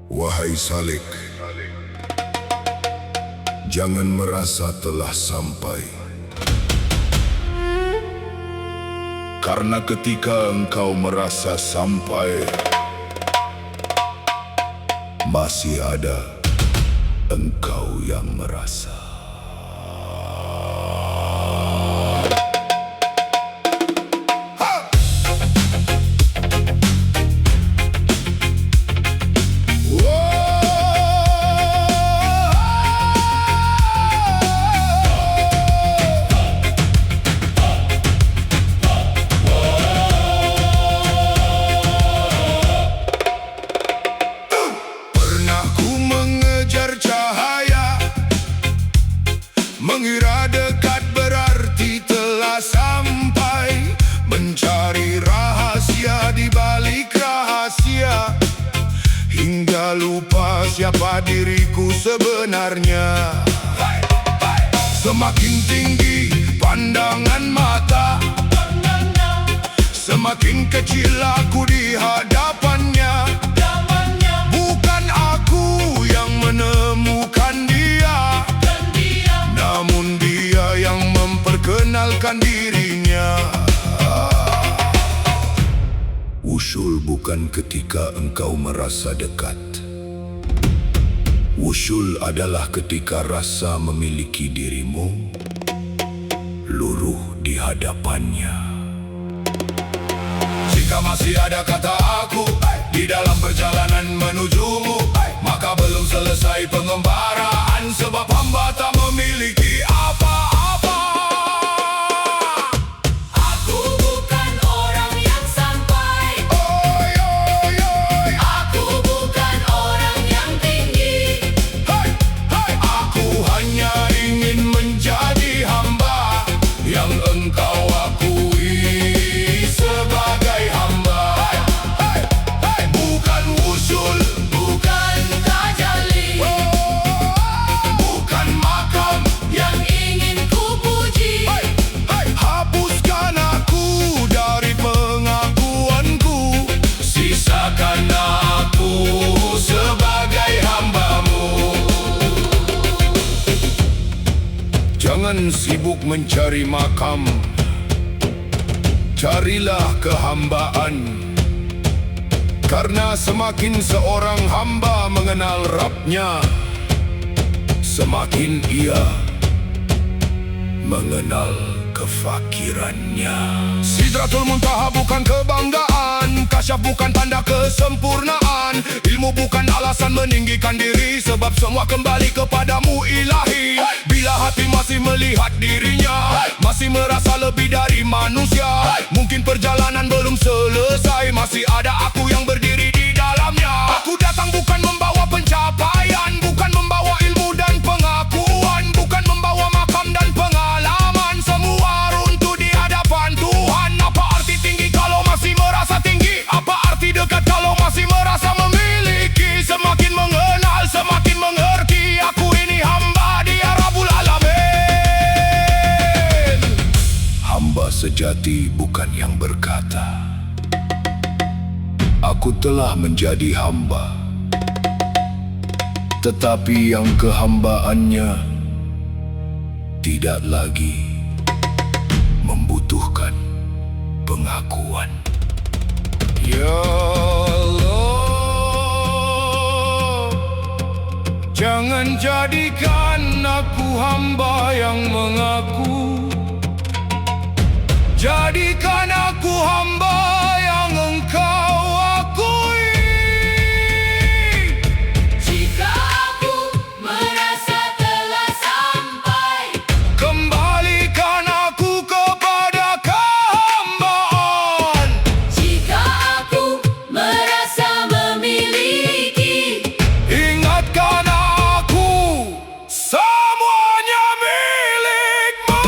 Wahai Salik, jangan merasa telah sampai, karena ketika engkau merasa sampai, masih ada engkau yang merasa. Mengira dekat berarti telah sampai, mencari rahasia di balik rahasia, hingga lupa siapa diriku sebenarnya. Semakin tinggi pandangan mata, semakin kecil aku di hadapannya. Bukan aku yang menemukan dia, namun dia yang memperkenalkan dirinya. Wusul bukan ketika engkau merasa dekat. Wusul adalah ketika rasa memiliki dirimu luruh di hadapannya. Jika masih ada kata aku di dalam perjalanan menujumu, maka belum selesai pengembaraan, sebab hamba tak memiliki apa-apa. Aku bukan orang yang sampai. Oi, oi, oi. Aku bukan orang yang tinggi. Hai, hai. Aku hanya ingin menjadi hamba yang engkau akui sebagai hamba. Hai, hai, hai. Bukan wusul, Bukan tajalli bukan makam. yang ingin ku puji. Hai, hai. Hapuskan aku dari pengakuanku, sisakan aku sebagai hambamu. Jangan sibuk mencari makam, carilah kehambaan. Karena semakin seorang hamba mengenal Rabbnya, semakin ia mengenal kefakirannya. Sidratul Muntaha bukan kebanggaan, kasyaf bukan tanda kesempurnaan, ilmu bukan alasan meninggikan diri, sebab semua kembali kepadamu ilahi. Bila hati masih melihat dirinya, masih merasa lebih dari manusia, mungkin perjalanan belum selesai, masih ada aku yang berdiri di dalamnya. Aku datang bukan membawa pencapaian, bukan membawa ilmu dan pengakuan, bukan membawa makam dan pengalaman, semua runtuh di hadapan Tuhan. Apa arti tinggi kalau masih merasa tinggi? Apa arti dekat kalau masih merasa memiliki? Semakin mengenal, semakin mengerti, aku ini hamba Dia Rabbul Alamin. Hamba sejati bukan yang berkata, aku telah menjadi hamba, tetapi yang kehambaannya tidak lagi membutuhkan pengakuan. Ya Allah, jangan jadikan aku hamba yang mengaku, jadikan aku hamba yang Engkau akui. Jika aku merasa telah sampai, Kembalikan aku kepada kehambaan. jika aku merasa memiliki, Ingatkan aku, semuanya milikmu.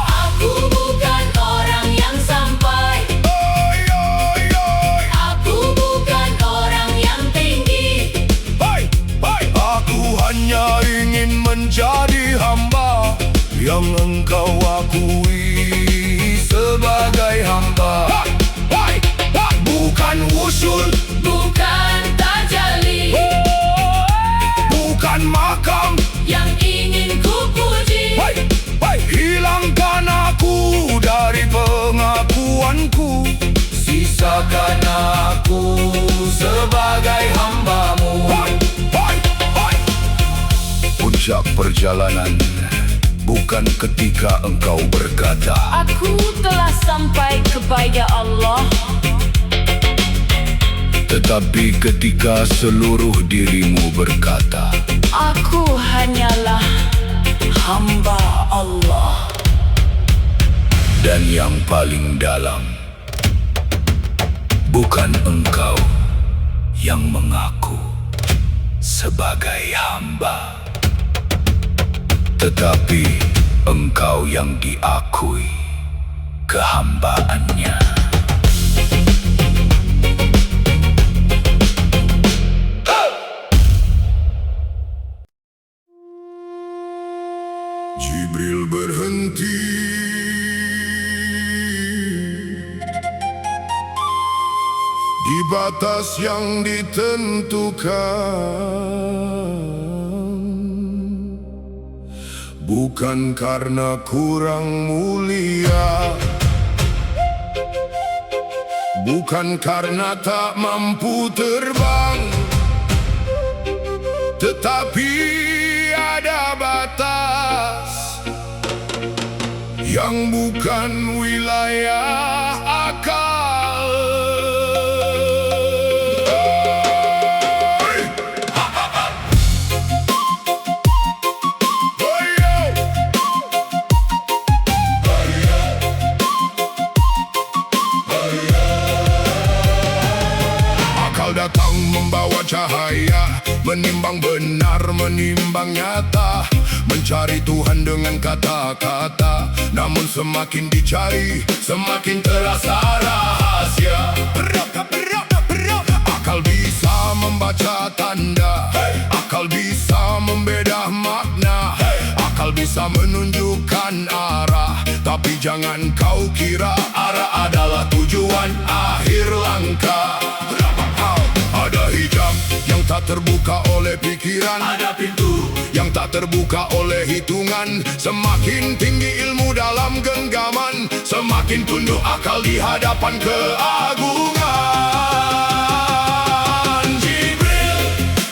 aku bukan orang yang sampai. Oi, oi, oi. Aku bukan orang yang tinggi. Hai, hai. Aku hanya ingin menjadi hamba yang Engkau akui sebagai hamba. Hai, hai, hai. Bukan wusul, Bukan agungku. Sisakan aku sebagai hamba-Mu. Puncak perjalanan bukan ketika Engkau berkata, Aku telah sampai kepada Allah, tetapi ketika seluruh dirimu berkata, Aku hanyalah hamba Allah. dan yang paling dalam, bukan Engkau yang mengaku sebagai hamba, tetapi Engkau yang diakui kehambaannya. Jibril berhenti di batas yang ditentukan, bukan karena kurang mulia, bukan karena tak mampu terbang, tetapi ada batas yang bukan wilayah akal. Akal datang membawa cahaya, menimbang benar, menimbang nyata, mencari Tuhan dengan kata-kata. Namun semakin dicari, semakin terasa rahasia. Akal bisa membaca tanda, akal bisa membeda makna, akal bisa menunjukkan arah. Tapi jangan kau kira arah adalah tujuan akhir langkah. Ada hijab yang tak terbuka oleh pikiran, ada pintu yang tak terbuka oleh hitungan. Semakin tinggi ilmu dalam genggaman, semakin tunduk akal di hadapan keagungan. Jibril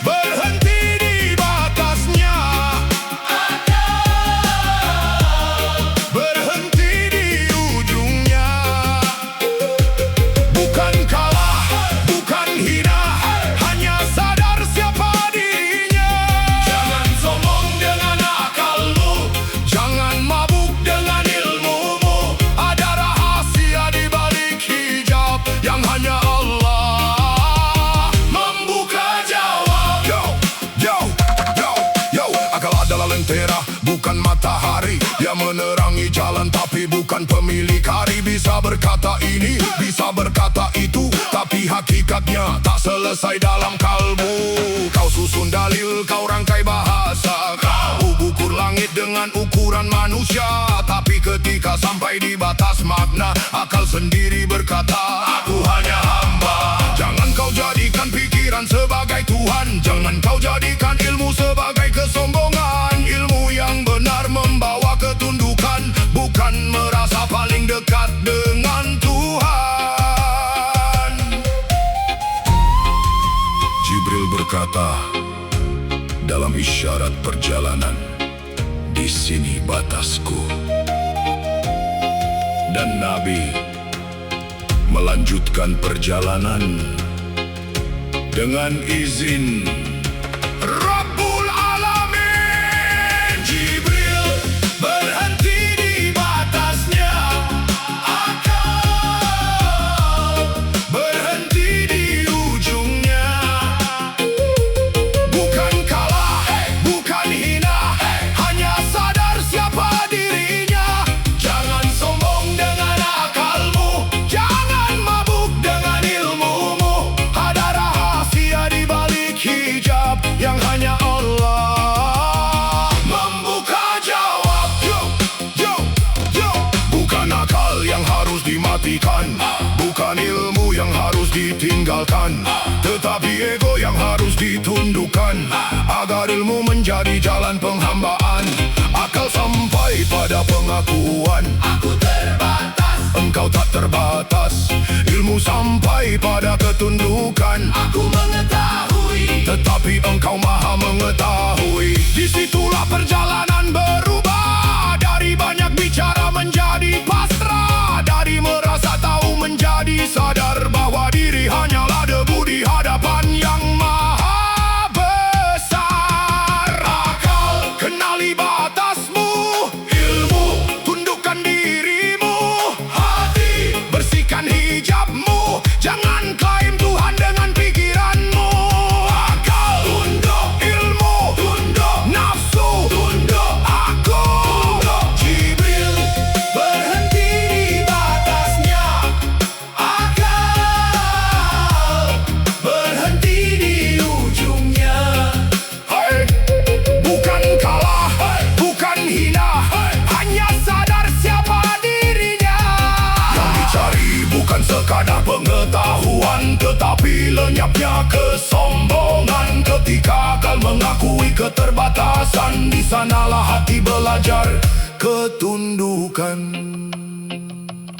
berhenti di batasnya, berhenti di ujungnya. Bukan kalah, bukan hina, hanya sadar siapa dirinya. Jangan sombong dengan akalmu, jangan mabuk dengan ilmumu. Ada rahasia di balik hijab yang hanya Allah membuka jawab. Yo, akal adalah lentera, bukan matahari. Dia menerangi jalan tapi bukan pemilik hari. Bisa berkata ini, bisa berkata itu, tapi hakikatnya tak selesai dalam kalbu. Kau susun dalil, kau rangkai bahasa, kau ukur langit dengan ukuran manusia. Tapi ketika sampai di batas makna, akal sendiri berkata, aku hanya hamba. Jangan kau jadikan pikiran sebagai Tuhan, jangan kau jadikan ilmu sebagai kesombongan. Ilmu yang benar membawa ketundukan, bukan merasa paling dekat dengan Tuhan. Jibril berkata dalam isyarat perjalanan, di sini batasku. Dan Nabi melanjutkan perjalanan dengan izin Rabbul Alamin. Jibril berhenti di batasnya, akal berhenti di ujungnya. Bukan kalah, bukan hina, hanya sadar siapa dirinya. Jangan sombong dengan akalmu, jangan mabuk dengan ilmumu. Ada rahasia di balik hijab yang hanya Allah membuka jawab. Yo, bukan akal yang harus dimatikan, bukan ilmu yang harus ditinggalkan, tetapi ego yang harus ditundukkan, agar ilmu menjadi jalan penghambaan. Akal sampai pada pengakuan, aku terbatas. engkau tak terbatas. Ilmu sampai pada ketundukan. Aku mengetahui, Tetapi engkau maha mengetahui. Disitulah perjalanan berubah. Dari banyak bicara menjadi pasrah. Dari merasa tahu menjadi sadar bahwa diri hanyalah debu di hadapan yang maha besar. Akal, kenali batasmu. Ilmu, tundukkan dirimu. Hati, bersihkan hijabmu. Jangan klaim Tuhan dengan pikiranmu. Akal, tunduk. Ilmu, tunduk. Nafsu, tunduk. Aku, tunduk. Jibril, berhenti di batasnya. Akal, berhenti di ujungnya. Hai, bukan kalah, bukan hina, hanya sadar siapa dirinya. Yang dicari bukan sekadar pengetahuan, tetapi lenyapnya kesombongan. Ketika akal mengakui keterbatasan, di sanalah hati belajar ketundukan.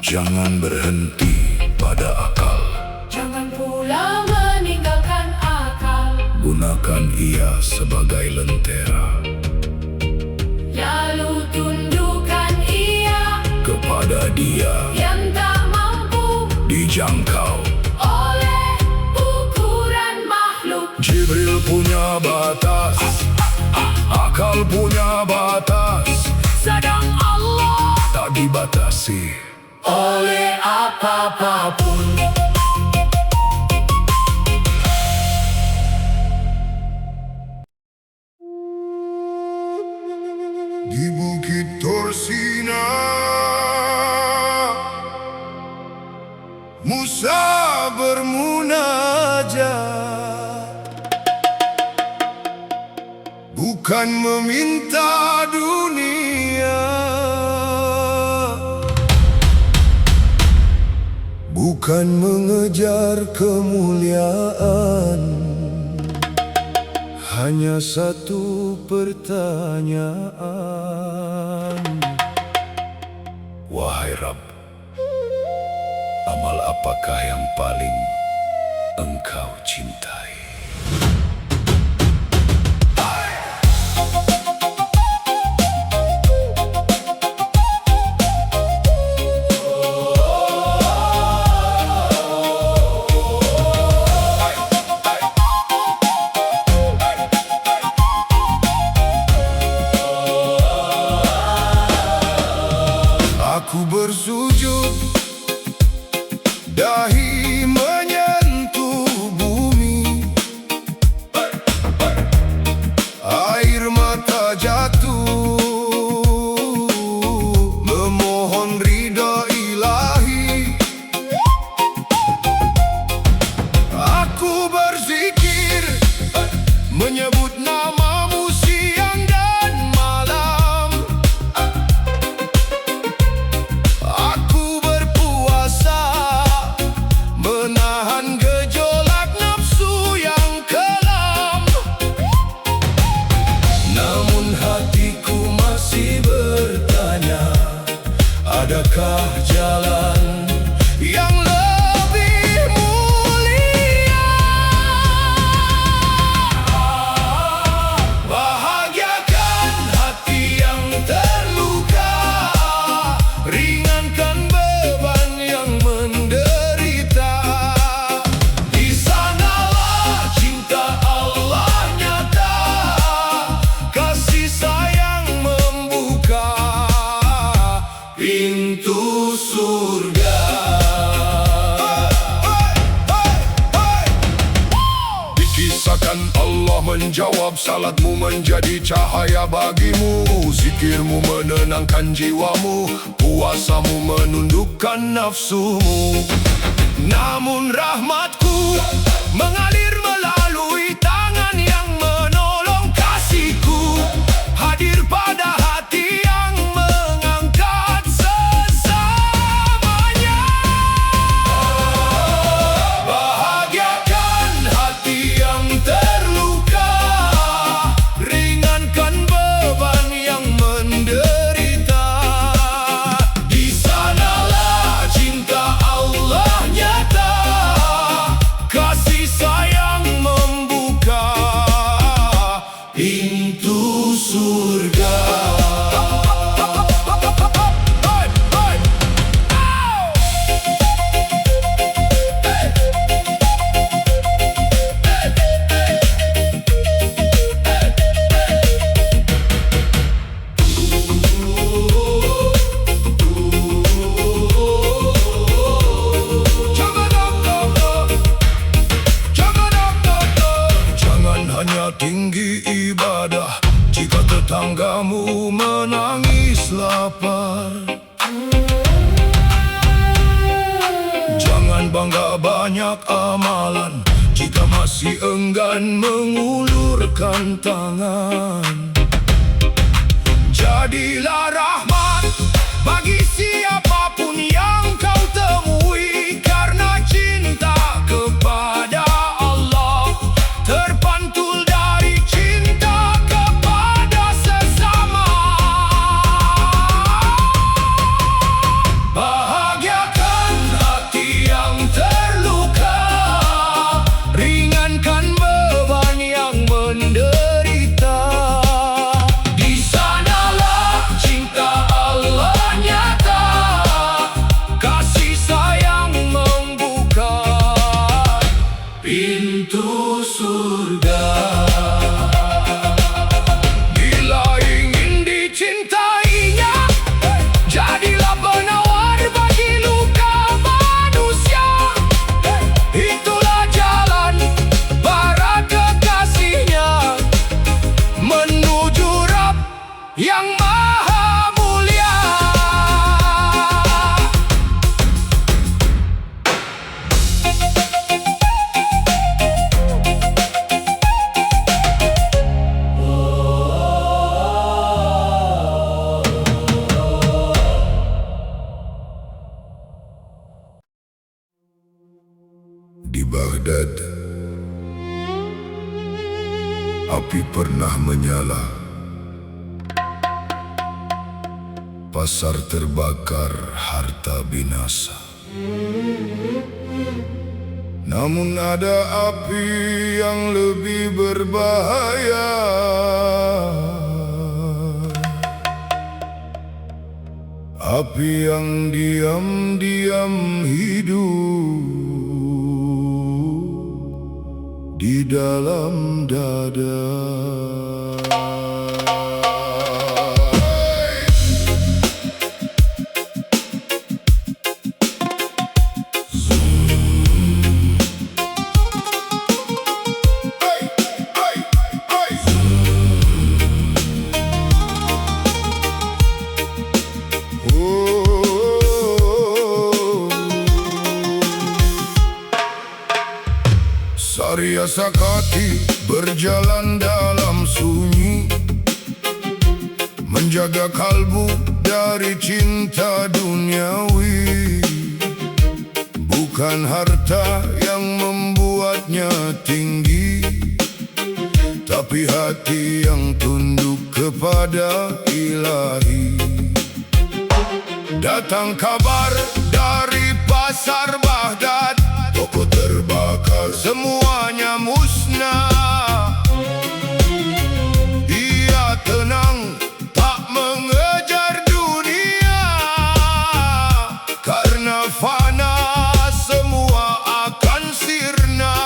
Jangan berhenti pada akal, jangan pula meninggalkan akal. gunakan ia sebagai lentera Lalu tundukkan ia kepada dia yang tak mampu dijangkau. oleh ukuran makhluk. Jibril punya batas, akal punya batas, Sedang Allah tak dibatasi oleh apapun. di Bukit Torsina. Musa bermunajat, bukan meminta dunia, bukan mengejar kemuliaan. Hanya satu pertanyaan. Wahai Rabb, amal apakah yang paling engkau cintai? Aku bersujud, dahi menyentuh bumi, air mata jatuh, memohon ridha ilahi. Aku berzikir, menyebut namamu siang dan malam. Aku berpuasa, menahan gejolak nafsu yang kelam. Namun hatiku masih bertanya, adakah jalan yang lebih mulia? Bahagiakan hati yang terluka, ringankan beban yang menderita. Di sanalah cinta Allah nyata, kasih sayang membuka pintu surga. Dikisahkan Allah menjawab, salatmu menjadi cahaya bagimu, zikirmu menenangkan jiwamu, puasamu menundukkan nafsumu. Namun rahmatku mengalir melalui tangan yang menolong, kasihku hadir pada hati yang mengangkat sesamanya. Bahagiakan hati yang terluka, ringankan beban yang menderita. Di sanalah amalan. Jika masih enggan mengulurkan tangan, jadilah rahmat bagi siapapun yang kau temui. Karena cinta kepada Allah terpantul dari cinta kepada sesama. Bahagiakan hati yang terluka, ringankan beban yang menderita. Di sanalah cinta Allah nyata, kasih sayang membuka pintu surga. Bila ingin dicintainya, jadilah penawar bagi luka manusia. Itulah jalan para kekasihnya menuju Rabb yang Maha Mulia. Di Baghdad, api pernah menyala. Pasar terbakar, harta binasa. Namun ada api yang lebih berbahaya. Api yang diam-diam hidup di dalam dada. Saria Sakati berjalan dalam sunyi, menjaga kalbu dari cinta duniawi. Bukan harta yang membuatnya tinggi, tapi hati yang tunduk kepada Ilahi. Datang kabar dari pasar Baghdad, toko terbakar, semuanya musnah. Ia tenang, tak mengejar dunia, karena fana semua akan sirna.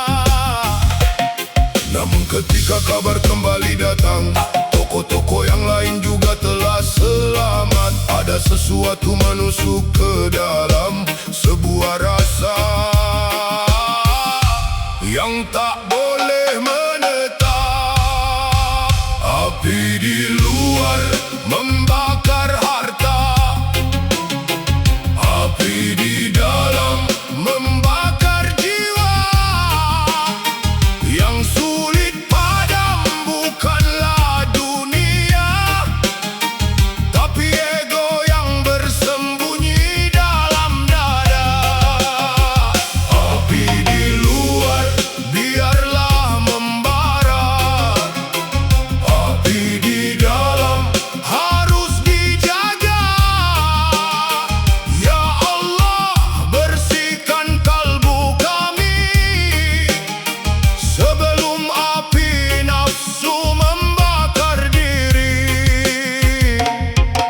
Namun ketika kabar kembali datang, toko-toko yang lain juga telah selamat. Ada sesuatu menusuk ke dalam, sebuah rasa yang tak boleh menetap. Api di luar membakar harta, api di dalam membakar jiwa. Yang sulit padam bukanlah dunia, tapi ego yang bersembunyi dalam dada. Api di luar biarlah membara, api di dalam harus dijaga. Ya Allah, bersihkan kalbu kami sebelum api nafsu membakar diri.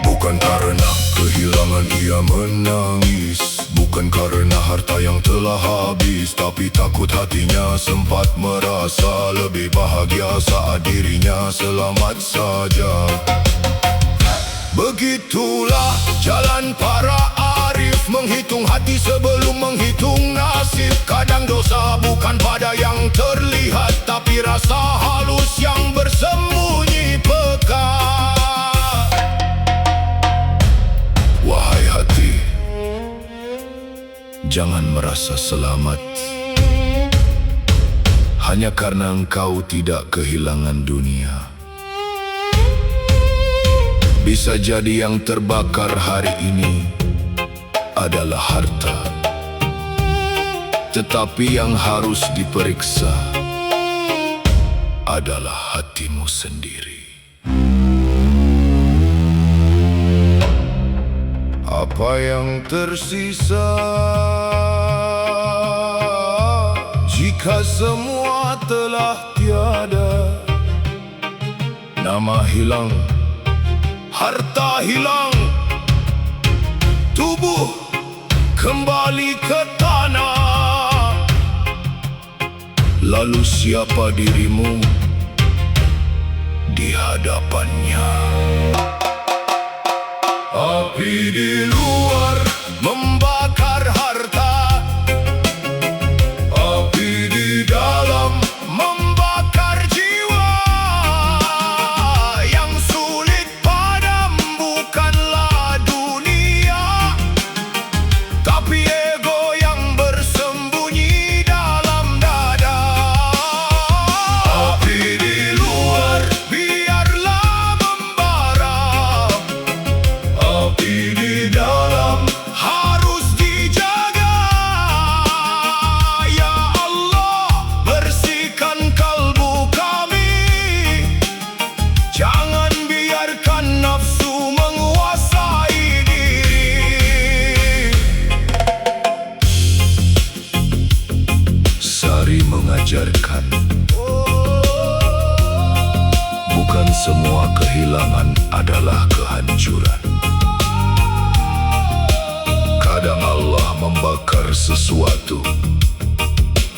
Bukan karena kehilangan ia menangis, bukan karena harta yang telah habis, tapi takut hatinya sempat merasa lebih bahagia saat dirinya selamat saja. Begitulah jalan para arif, menghitung hati sebelum menghitung nasib. Kadang dosa bukan pada yang terlihat, tapi rasa halus yang bersembunyi pekat. Wahai hati, jangan merasa selamat. hanya karena engkau tidak kehilangan dunia. Bisa jadi yang terbakar hari ini adalah harta, tetapi yang harus diperiksa adalah hatimu sendiri. Apa yang tersisa jika semua telah tiada? Nama hilang, harta hilang, tubuh kembali ke tanah. Lalu siapa dirimu di hadapannya? Api di luar membakar harta, api di dalam membakar jiwa. Yang sulit padam bukanlah dunia, tapi ego yang bersembunyi dalam dada. Api di luar biarlah membara, api di dalam harus dijaga. Ya Allah, bersihkan kalbu kami, jangan biarkan nafsu menguasai diri. Sari mengajarkan, bukan semua kehilangan adalah kehancuran. Kadang Allah membakar sesuatu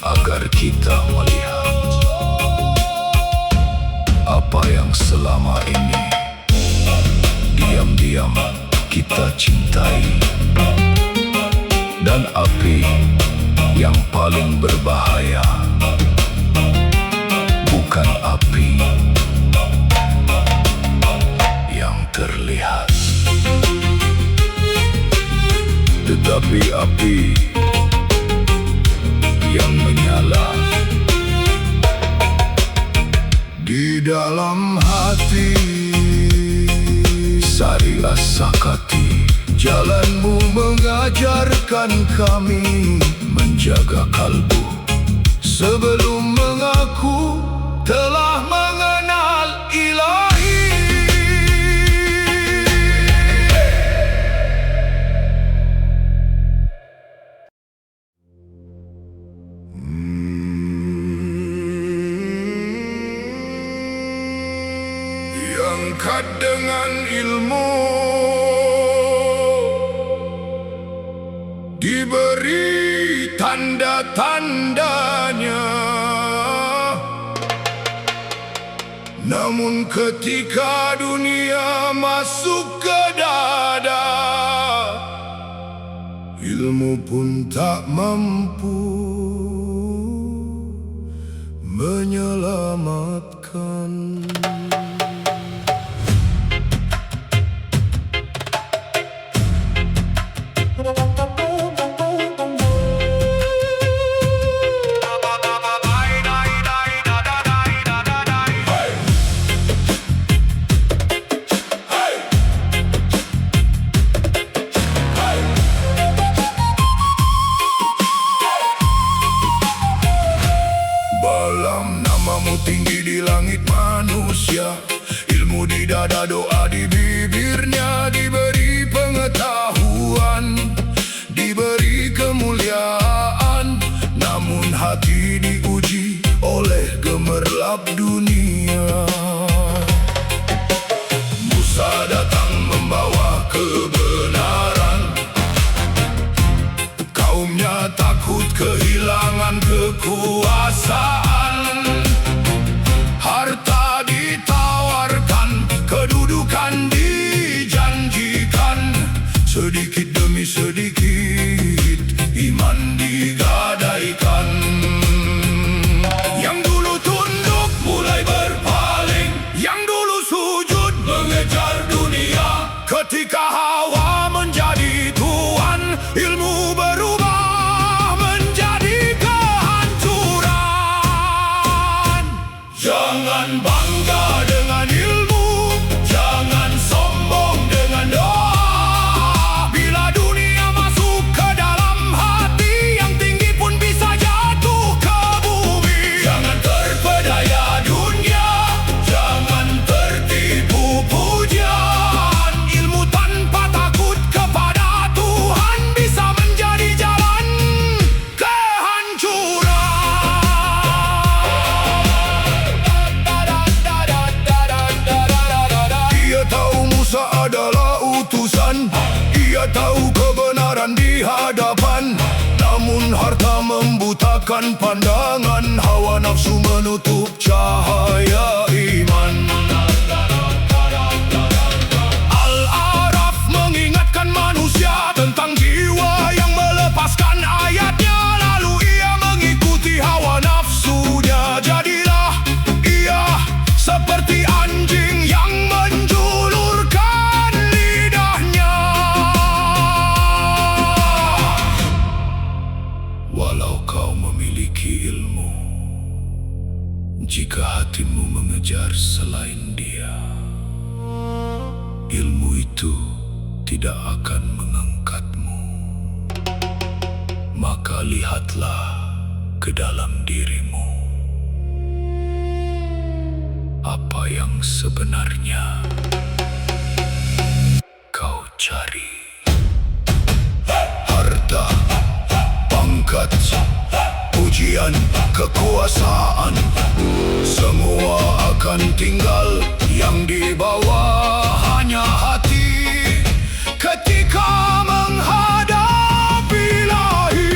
agar kita melihat apa yang selama ini diam-diam kita cintai. Dan api yang paling berbahaya bukan api yang terlihat, tetapi api yang menyala di dalam hati. Sari Asakati, jalanmu mengajarkan kami menjaga kalbu sebelum mengaku telah mengenal Ilahi. Diangkat dengan ilmu, diberi tanda-tandanya. Namun ketika dunia masuk ke dada, ilmu pun tak mampu menyelamatkan. Balam namamu tinggi di langit manusia, ilmu di dada, doa di bibirnya, diberi pengetahuan, diberi kemuliaan. Namun hati diuji oleh gemerlap dunia. Musa datang membawa kebenaran, kaumnya takut kehilangan kekuasaan. Harta ditawarkan, kedudukan dijanjikan, sedikit demi sedikit iman digadaikan. Yang dulu tunduk mulai berpaling, yang dulu sujud mengejar dunia. Ketika Hawa menjadi tuan, ilmu berubah menjadi kehancuran. Jangan bangga dengan ilmu, jangan sombong dengan doa. Bila dunia masuk ke dalam hati, yang tinggi pun bisa jatuh ke bumi. Jangan terpedaya dunia, jangan tertipu pujian. Ilmu tanpa takut kepada Tuhan bisa menjadi jalan kehancuran. Ia tahu Musa adalah utusan, ia tahu kebenaran di hadapan. Namun harta membutakan pandangan, hawa nafsu menutup cahaya iman. Al-A'raf mengingatkan manusia tentang jiwa yang melepaskan ayatnya, lalu ia mengikuti hawa nafsunya. Jadilah ia seperti anjing yang menjulurkan lidahnya. Walau kau memiliki ilmu, jika hatimu mengejar selain Dia, ilmu itu tidak akan mengangkatmu. Maka lihatlah ke dalam dirimu, apa yang sebenarnya kau cari. Harta, pangkat, pujian, kekuasaan, semua akan tinggal. Yang dibawa hanya hati ketika menghadap Ilahi.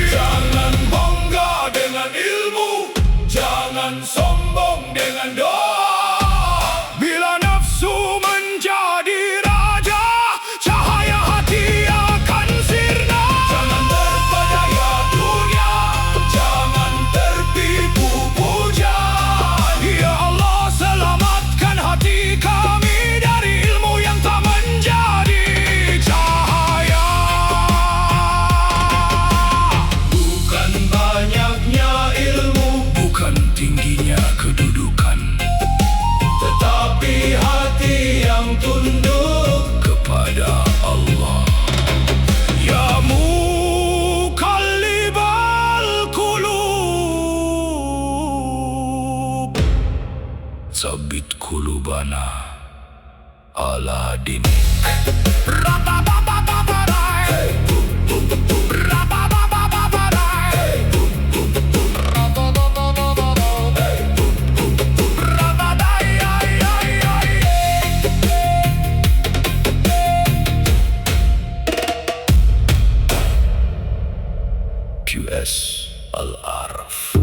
Jangan bangga dengan ilmu, jangan sombong dengan doa. Bila nafsu menjadi raja, cahaya hati akan sirna. Jangan terpedaya dunia, jangan tertipu pujian. Ya Allah, selamatkan hati kami dari ilmu yang tak menjadi cahaya. Bukan banyaknya ilmu, bukan tingginya kedudukan, tetapi hati yang tunduk kepada Allah. Ya Muqallibal Qulub, Tsabbit qulubana ala dinik. QS Al-Araf.